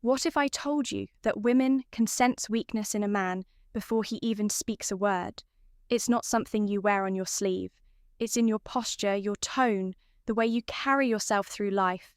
What if I told you that women can sense weakness in a man before he even speaks a word? It's not something you wear on your sleeve. It's in your posture, your tone, the way you carry yourself through life.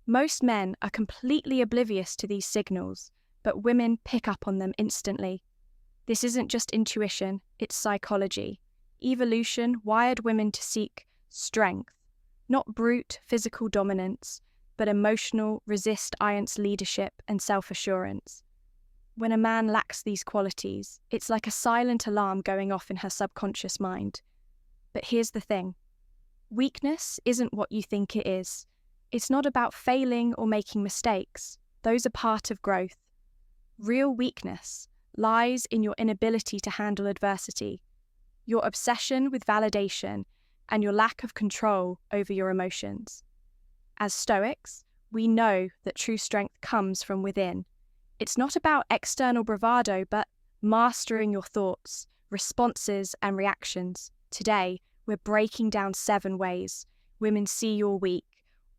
Most men are completely oblivious to these signals, but women pick up on them instantly. This isn't just intuition, it's psychology. Evolution wired women to seek strength, not brute physical dominance, but emotional, resilience, leadership, and self-assurance. When a man lacks these qualities, it's like a silent alarm going off in her subconscious mind. But here's the thing. Weakness isn't what you think it is. It's not about failing or making mistakes. Those are part of growth. Real weakness lies in your inability to handle adversity, your obsession with validation, and your lack of control over your emotions. As Stoics, we know that true strength comes from within. It's not about external bravado, but mastering your thoughts, responses, and reactions. Today, we're breaking down 7 ways women see you're weak,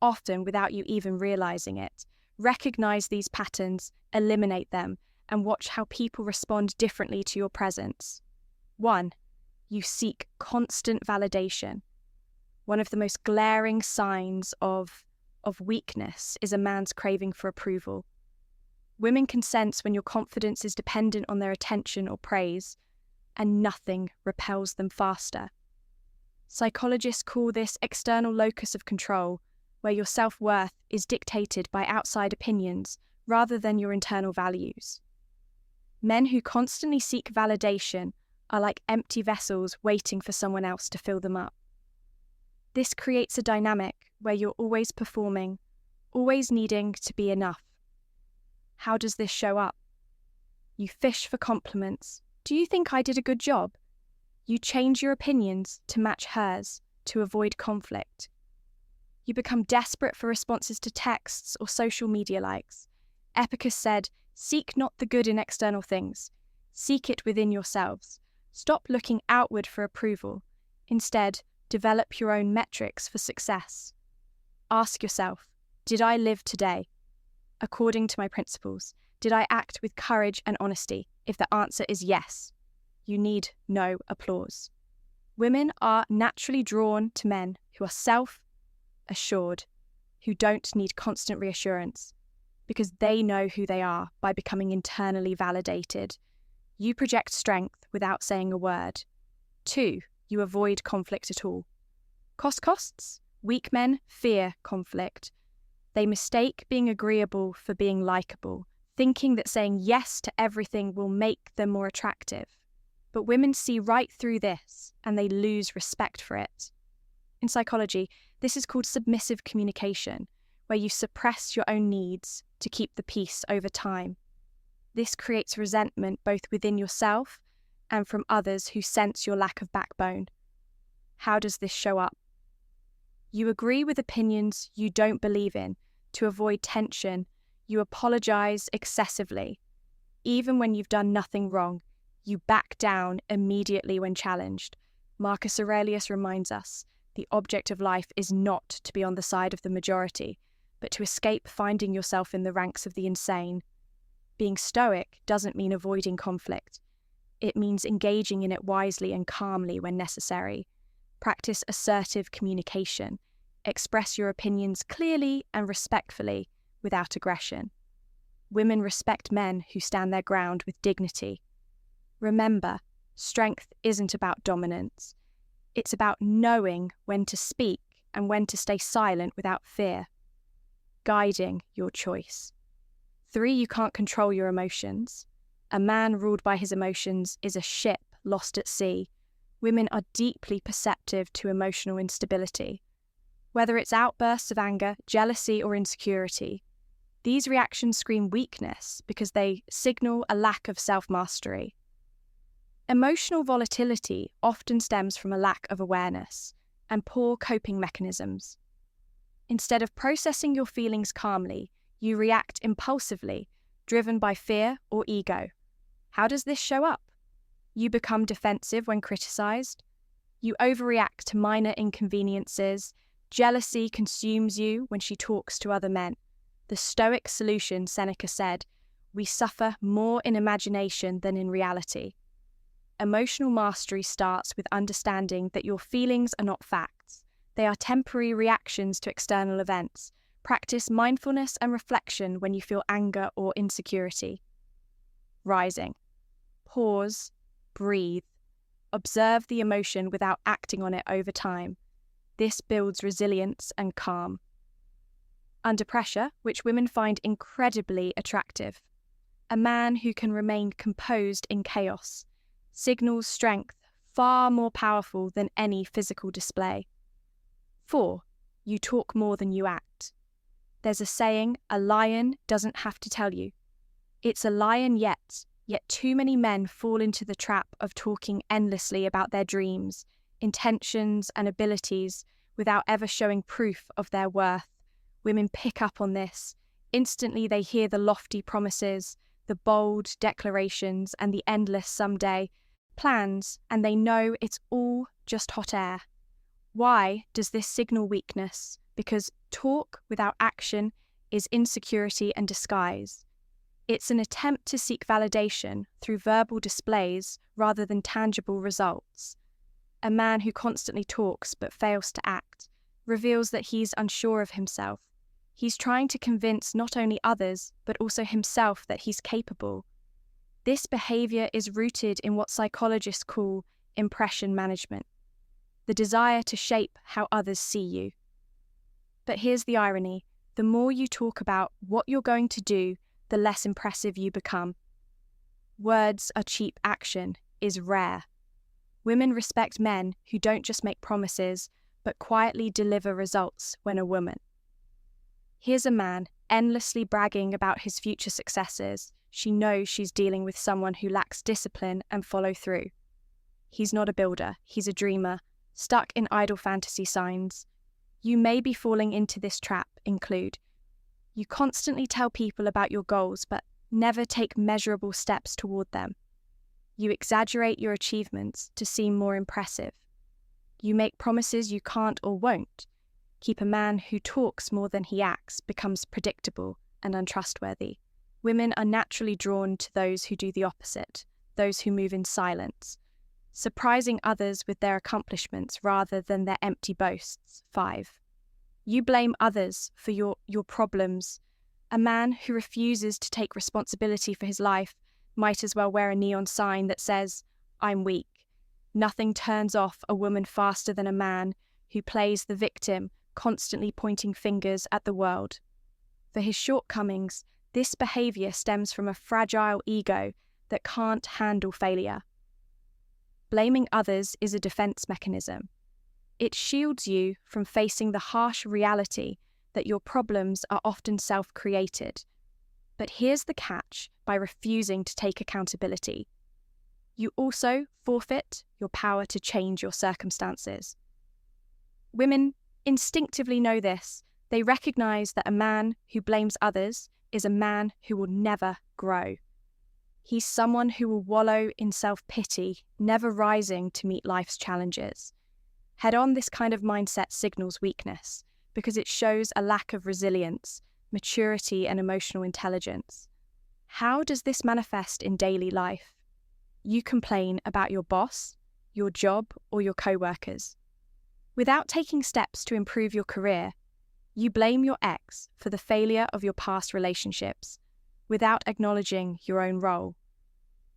often without you even realizing it. Recognize these patterns, eliminate them, and watch how people respond differently to your presence. 1. You seek constant validation. One of the most glaring signs of weakness is a man's craving for approval. Women can sense when your confidence is dependent on their attention or praise, and nothing repels them faster. Psychologists call this external locus of control, where your self-worth is dictated by outside opinions rather than your internal values. Men who constantly seek validation are like empty vessels waiting for someone else to fill them up. This creates a dynamic where you're always performing, always needing to be enough. How does this show up? You fish for compliments. Do you think I did a good job? You change your opinions to match hers to avoid conflict. You become desperate for responses to texts or social media likes. Epicurus said, "Seek not the good in external things. Seek it within yourselves. Stop looking outward for approval. Instead, develop your own metrics for success. Ask yourself, did I live today according to my principles? Did I act with courage and honesty? If the answer is yes, you need no applause." Women are naturally drawn to men who are self-assured, who don't need constant reassurance, because they know who they are by becoming internally validated. You project strength without saying a word. 2, you avoid conflict at all. Costs? Weak men fear conflict. They mistake being agreeable for being likable, thinking that saying yes to everything will make them more attractive. But women see right through this, and they lose respect for it. In psychology, this is called submissive communication, where you suppress your own needs to keep the peace over time. This creates resentment both within yourself and from others who sense your lack of backbone. How does this show up? You agree with opinions you don't believe in to avoid tension. You apologize excessively. Even when you've done nothing wrong, you back down immediately when challenged. Marcus Aurelius reminds us, the object of life is not to be on the side of the majority, but to escape finding yourself in the ranks of the insane. Being stoic doesn't mean avoiding conflict. It means engaging in it wisely and calmly when necessary. Practice assertive communication. Express your opinions clearly and respectfully without aggression. Women respect men who stand their ground with dignity. Remember, strength isn't about dominance. It's about knowing when to speak and when to stay silent without fear. Guiding your choice. 3, you can't control your emotions. A man ruled by his emotions is a ship lost at sea. Women are deeply perceptive to emotional instability. Whether it's outbursts of anger, jealousy, or insecurity, these reactions scream weakness because they signal a lack of self-mastery. Emotional volatility often stems from a lack of awareness and poor coping mechanisms. Instead of processing your feelings calmly, you react impulsively, driven by fear or ego. How does this show up? You become defensive when criticized. You overreact to minor inconveniences. Jealousy consumes you when she talks to other men. The Stoic solution, Seneca said, we suffer more in imagination than in reality. Emotional mastery starts with understanding that your feelings are not facts. They are temporary reactions to external events. Practice mindfulness and reflection when you feel anger or insecurity. Rising. Pause, breathe, observe the emotion without acting on it over time. This builds resilience and calm. Under pressure, which women find incredibly attractive. A man who can remain composed in chaos signals strength far more powerful than any physical display. 4. You talk more than you act. There's a saying, a lion doesn't have to tell you. It's a lion yet too many men fall into the trap of talking endlessly about their dreams, intentions, and abilities without ever showing proof of their worth. Women pick up on this. Instantly they hear the lofty promises, the bold declarations, and the endless someday plans, and they know it's all just hot air. Why does this signal weakness? Because talk without action is insecurity and disguise. It's an attempt to seek validation through verbal displays rather than tangible results. A man who constantly talks but fails to act reveals that he's unsure of himself. He's trying to convince not only others but also himself that he's capable. This behavior is rooted in what psychologists call impression management, the desire to shape how others see you. But here's the irony. The more you talk about what you're going to do, the less impressive you become. Words are cheap, action is rare. Women respect men who don't just make promises, but quietly deliver results when a woman. Here's a man endlessly bragging about his future successes. She knows she's dealing with someone who lacks discipline and follow through. He's not a builder, he's a dreamer, stuck in idle fantasy signs. You may be falling into this trap. Include: you constantly tell people about your goals but never take measurable steps toward them. You exaggerate your achievements to seem more impressive. You make promises you can't or won't. Keep a man who talks more than he acts becomes predictable and untrustworthy. Women are naturally drawn to those who do the opposite, those who move in silence, surprising others with their accomplishments rather than their empty boasts. 5. You blame others for your problems. A man who refuses to take responsibility for his life might as well wear a neon sign that says, "I'm weak." Nothing turns off a woman faster than a man who plays the victim, constantly pointing fingers at the world. For his shortcomings, this behavior stems from a fragile ego that can't handle failure. Blaming others is a defense mechanism. It shields you from facing the harsh reality that your problems are often self-created. But here's the catch: by refusing to take accountability, you also forfeit your power to change your circumstances. Women instinctively know this. They recognize that a man who blames others is a man who will never grow. He's someone who will wallow in self-pity, never rising to meet life's challenges. Head-on, this kind of mindset signals weakness because it shows a lack of resilience, maturity, and emotional intelligence. How does this manifest in daily life? You complain about your boss, your job, or your co-workers. Without taking steps to improve your career, you blame your ex for the failure of your past relationships, without acknowledging your own role.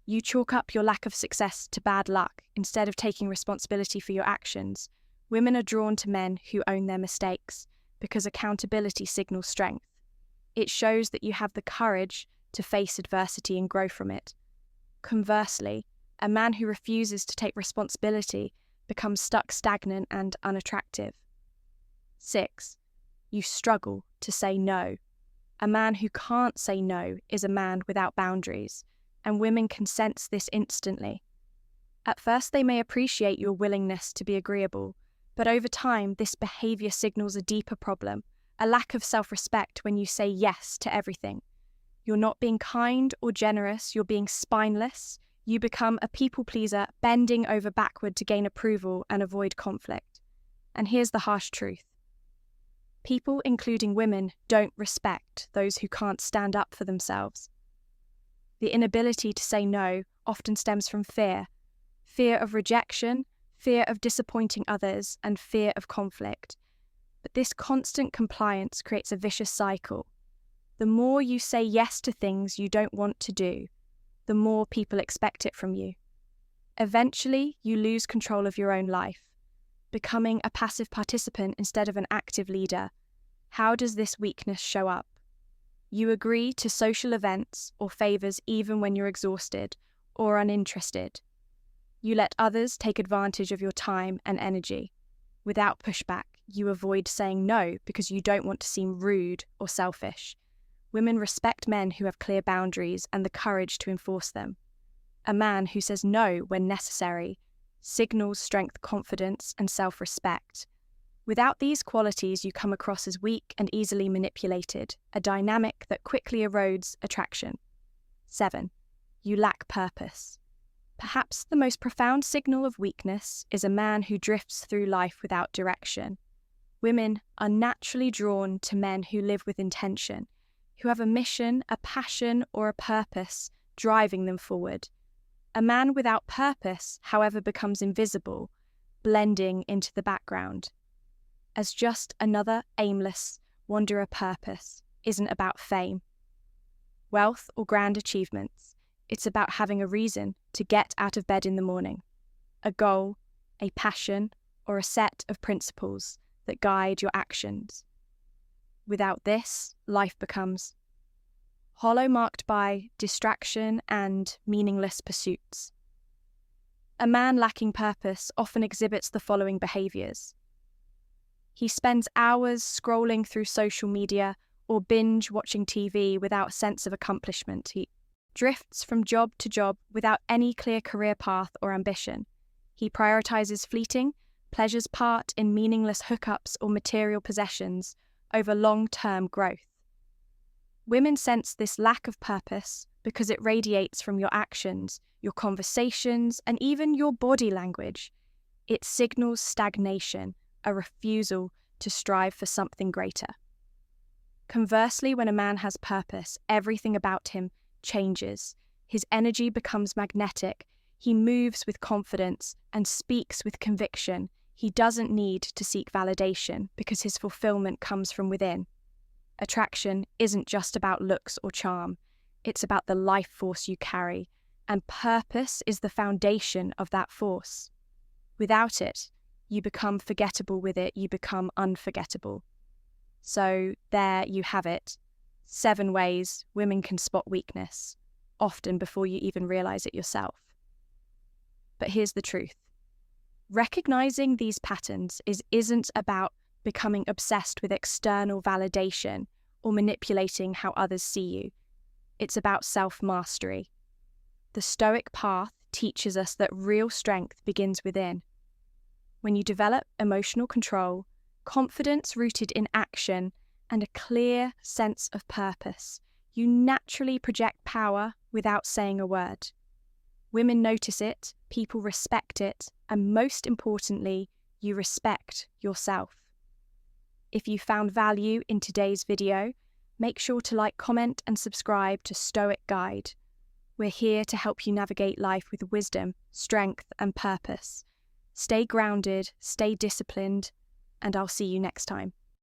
You chalk up your lack of success to bad luck instead of taking responsibility for your actions. Women are drawn to men who own their mistakes because accountability signals strength. It shows that you have the courage to face adversity and grow from it. Conversely, a man who refuses to take responsibility becomes stuck, stagnant, and unattractive. 6. You struggle to say no. A man who can't say no is a man without boundaries, and women can sense this instantly. At first, they may appreciate your willingness to be agreeable, but over time, this behavior signals a deeper problem, a lack of self-respect when you say yes to everything. You're not being kind or generous, you're being spineless. You become a people pleaser, bending over backward to gain approval and avoid conflict. And here's the harsh truth. People, including women, don't respect those who can't stand up for themselves. The inability to say no often stems from fear of rejection, fear of disappointing others, and fear of conflict. But this constant compliance creates a vicious cycle. The more you say yes to things you don't want to do, the more people expect it from you. Eventually, you lose control of your own life, becoming a passive participant instead of an active leader. How does this weakness show up? You agree to social events or favors even when you're exhausted or uninterested. You let others take advantage of your time and energy. Without pushback, you avoid saying no because you don't want to seem rude or selfish. Women respect men who have clear boundaries and the courage to enforce them. A man who says no when necessary signals strength, confidence, and self-respect. Without these qualities, you come across as weak and easily manipulated, a dynamic that quickly erodes attraction. 7. You lack purpose. Perhaps the most profound signal of weakness is a man who drifts through life without direction. Women are naturally drawn to men who live with intention, who have a mission, a passion, or a purpose driving them forward. A man without purpose, however, becomes invisible, blending into the background. As just another aimless wanderer. Purpose isn't about fame, wealth, or grand achievements. It's about having a reason to get out of bed in the morning, a goal, a passion, or a set of principles that guide your actions. Without this, life becomes hollow, marked by distraction and meaningless pursuits. A man lacking purpose often exhibits the following behaviors. He spends hours scrolling through social media or binge watching TV without a sense of accomplishment. He drifts from job to job without any clear career path or ambition. He prioritizes fleeting pleasures, part in meaningless hookups or material possessions over long-term growth. Women sense this lack of purpose because it radiates from your actions, your conversations, and even your body language. It signals stagnation, a refusal to strive for something greater. Conversely, when a man has purpose, everything about him changes. His energy becomes magnetic. He moves with confidence and speaks with conviction. He doesn't need to seek validation because his fulfillment comes from within. Attraction isn't just about looks or charm. It's about the life force you carry, and purpose is the foundation of that force. Without it, you become forgettable. With it, you become unforgettable. So there you have it. 7 ways women can spot weakness, often before you even realize it yourself. But here's the truth. Recognizing these patterns isn't about becoming obsessed with external validation or manipulating how others see you. It's about self-mastery. The Stoic path teaches us that real strength begins within. When you develop emotional control, confidence rooted in action, and a clear sense of purpose, you naturally project power without saying a word. Women notice it, people respect it, and most importantly, you respect yourself. If you found value in today's video, make sure to like, comment, and subscribe to Stoic Guide. We're here to help you navigate life with wisdom, strength, and purpose. Stay grounded, stay disciplined, and I'll see you next time.